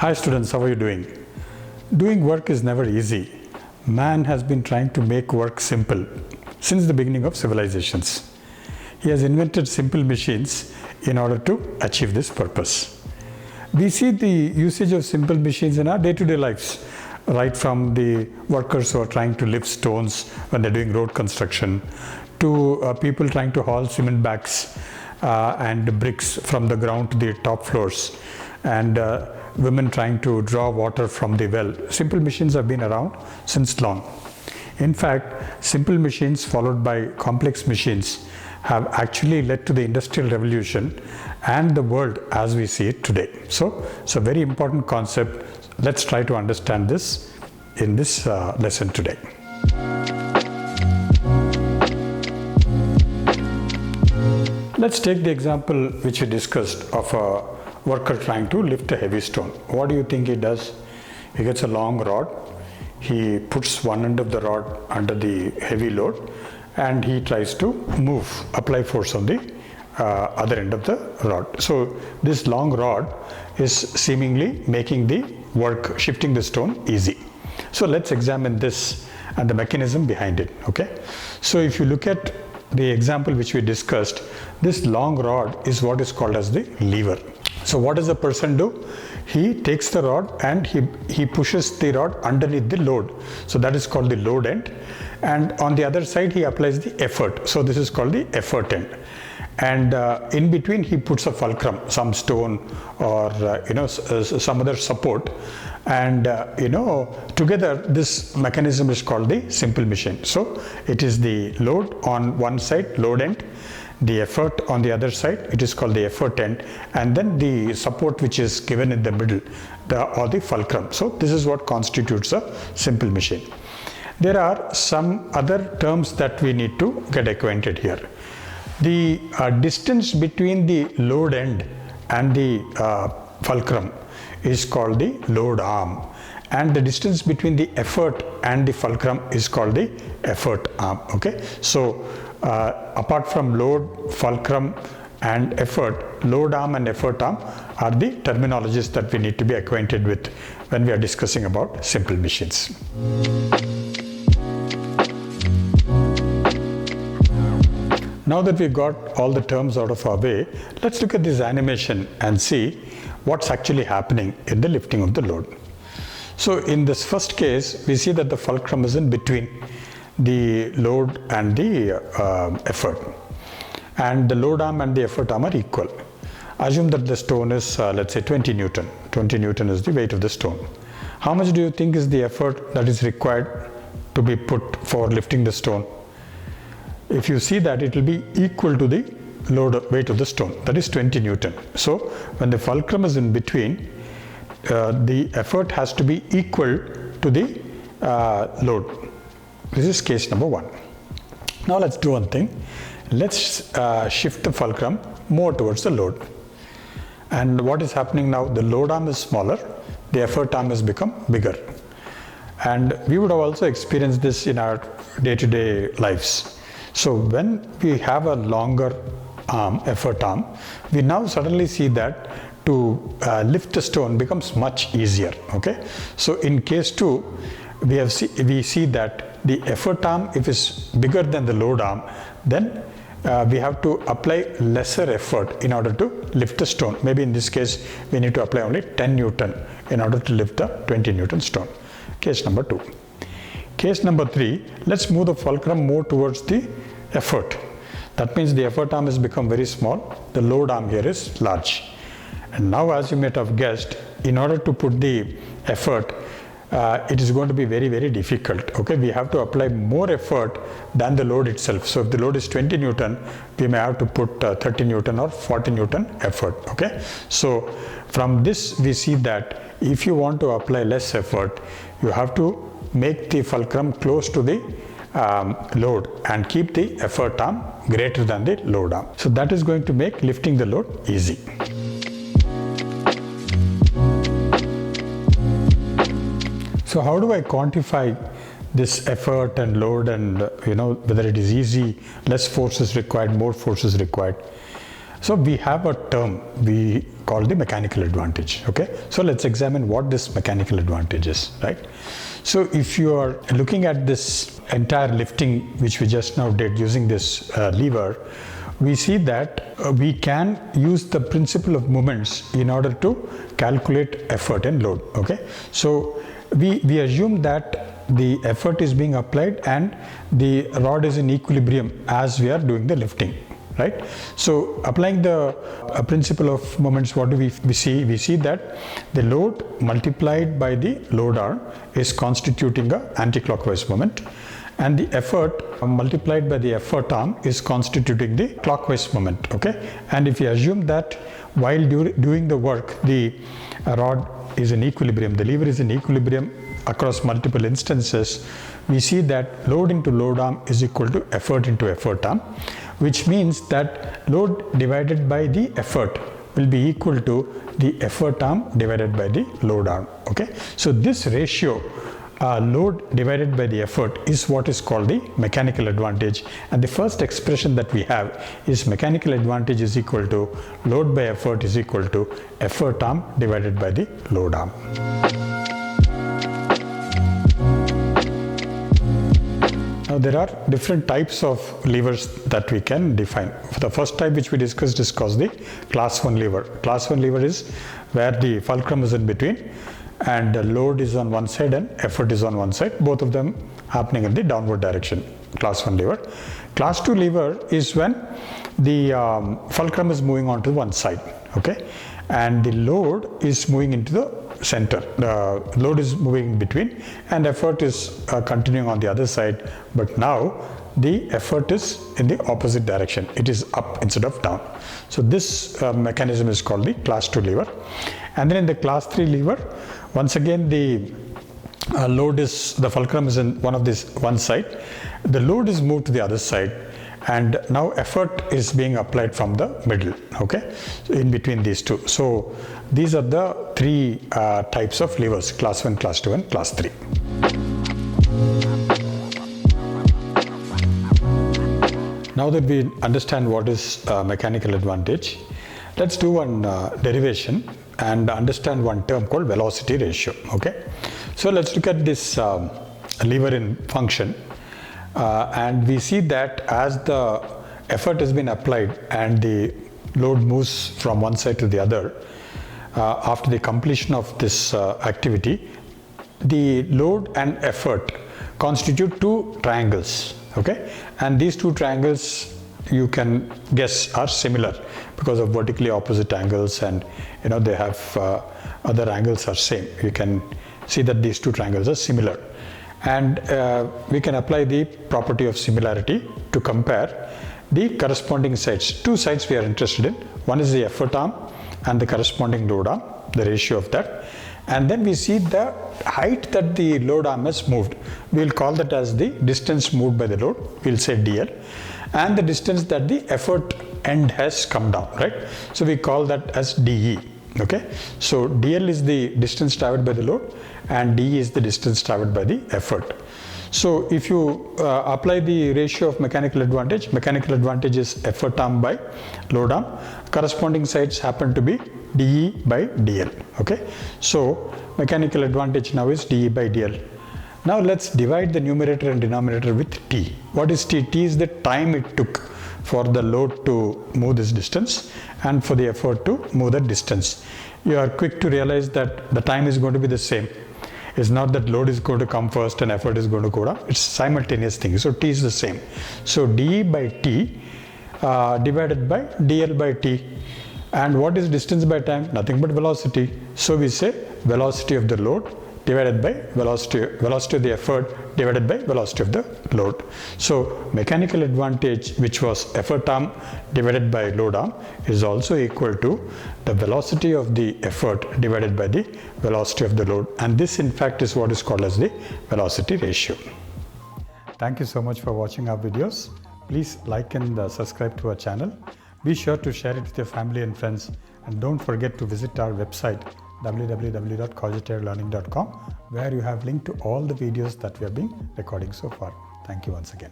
Hi students, how are you doing? Doing work is never easy. Man has been trying to make work simple since the beginning of civilizations. He has invented simple machines in order to achieve this purpose. We see the usage of simple machines in our day-to-day lives, right from the workers who are trying to lift stones when they're doing road construction, to people trying to haul cement bags and bricks from the ground to the top floors, and women trying to draw water from the well. Simple machines have been around since long. In fact, simple machines followed by complex machines have actually led to the Industrial Revolution and the world as we see it today. So it's a very important concept. Let's try to understand this in this lesson today. Let's take the example which we discussed of a worker trying to lift a heavy stone. What do you think he does? He gets a long rod. He puts one end of the rod under the heavy load and he tries to apply force on the other end of the rod. So this long rod is seemingly making the work, shifting the stone, easy. So let's examine this and the mechanism behind it. Okay. So if you look at the example which we discussed, this long rod is what is called as the lever. So what does the person do? He takes the rod and he pushes the rod underneath the load. So that is called the load end. And on the other side, he applies the effort. So this is called the effort end. And in between, he puts a fulcrum, some stone or some other support. And together this mechanism is called the simple machine. So it is the load on one side, load end, the effort on the other side, it is called the effort end, and then the support which is given in the middle, or the fulcrum. So this is what constitutes a simple machine. There are some other terms that we need to get acquainted here. The distance between the load end and the fulcrum is called the load arm, and the distance between the effort and the fulcrum is called the effort arm. Okay, so apart from load, fulcrum and effort, load arm and effort arm are the terminologies that we need to be acquainted with when we are discussing about simple machines. Now that we got all the terms out of our way, let's look at this animation and see what's actually happening in the lifting of the load. So in this first case, we see that the fulcrum is in between the load and the effort, and the load arm and the effort arm are equal. Assume that the stone is let's say 20 Newton. 20 Newton is the weight of the stone. How much do you think is the effort that is required to be put for lifting the stone? If you see that, it will be equal to the weight of the stone, that is 20 Newton. So when the fulcrum is in between, the effort has to be equal to the load. This is case number one. Now let's do one thing. Let's shift the fulcrum more towards the load. And what is happening now? The load arm is smaller, the effort arm has become bigger. And we would have also experienced this in our day-to-day lives. So when we have a longer arm, effort arm, we now suddenly see that to lift a stone becomes much easier. Okay, so in case 2, we see that the effort arm, if it's bigger than the load arm, then we have to apply lesser effort in order to lift the stone. Maybe in this case, we need to apply only 10 Newton in order to lift the 20 Newton stone. Case number 2. Case number 3, let's move the fulcrum more towards the effort. That means the effort arm has become very small, the load arm here is large. And now, as you might have guessed, in order to put the effort, it is going to be very, very difficult. Okay, we have to apply more effort than the load itself. So if the load is 20 Newton, we may have to put 30 Newton or 40 Newton effort. Okay, so from this we see that if you want to apply less effort, you have to make the fulcrum close to the load and keep the effort arm greater than the load arm. So that is going to make lifting the load easy. So how do I quantify this effort and load, and whether it is easy, less force is required, more force is required? So we have a term, we called the mechanical advantage. Okay, so let's examine what this mechanical advantage is, right? So if you are looking at this entire lifting which we just now did using this lever, we see that we can use the principle of moments in order to calculate effort and load. Okay, so we assume that the effort is being applied and the rod is in equilibrium as we are doing the lifting, right? So applying the principle of moments, what do we see? We see that the load multiplied by the load arm is constituting a anti-clockwise moment, and the effort multiplied by the effort arm is constituting the clockwise moment. Okay, and if you assume that while doing the work the rod is in equilibrium, the lever is in equilibrium across multiple instances, we see that load into load arm is equal to effort into effort arm, which means that load divided by the effort will be equal to the effort arm divided by the load arm. Okay, so this ratio, load divided by the effort, is what is called the mechanical advantage, and the first expression that we have is mechanical advantage is equal to load by effort is equal to effort arm divided by the load arm. Now there are different types of levers that we can define. The first type which we discussed is called the class 1 lever. Class 1 lever is where the fulcrum is in between and the load is on one side and effort is on one side, both of them happening in the downward direction. Class 1 lever. Class 2 lever is when the fulcrum is moving on to one side, okay, and the load is moving into the center. The load is moving in between and effort is continuing on the other side, but now the effort is in the opposite direction. It is up instead of down. So this mechanism is called the class 2 lever. And then in the class 3 lever, once again the load is, the fulcrum is in one side, the load is moved to the other side, and now effort is being applied from the middle, okay, so in between these two. So these are the three types of levers: class 1, class 2 and class 3. Now that we understand what is mechanical advantage, let's do one derivation and understand one term called velocity ratio. Okay, so let's look at this lever in function. And we see that as the effort has been applied and the load moves from one side to the other, after the completion of this activity, the load and effort constitute two triangles, okay, and these two triangles you can guess are similar because of vertically opposite angles, and you know they have other angles are same. You can see that these two triangles are similar. And we can apply the property of similarity to compare the corresponding sides. Two sides we are interested in. One is the effort arm and the corresponding load arm, the ratio of that. And then we see the height that the load arm has moved. We will call that as the distance moved by the load. We will say dl. And the distance that the effort end has come down, right? So we call that as dE. Okay, so dl is the distance traveled by the load and dE is the distance traveled by the effort. So if you apply the ratio of mechanical advantage is effort arm by load arm. Corresponding sides happen to be dE by dl. Okay, so mechanical advantage now is dE by dl. Now let's divide the numerator and denominator with t. What is t? T is the time it took for the load to move this distance and for the effort to move that distance. You are quick to realize that the time is going to be the same. It's not that load is going to come first and effort is going to go down. It's simultaneous thing. So t is the same. So dE by t divided by dl by t. And what is distance by time? Nothing but velocity. So we say velocity of the load divided by velocity of the effort divided by velocity of the load. So mechanical advantage, which was effort arm divided by load arm, is also equal to the velocity of the effort divided by the velocity of the load, and this in fact is what is called as the velocity ratio. Thank you so much for watching our videos. Please like and subscribe to our channel. Be sure to share it with your family and friends, and don't forget to visit our website www.cogitarelearning.com, where you have linked to all the videos that we have been recording so far. Thank you once again.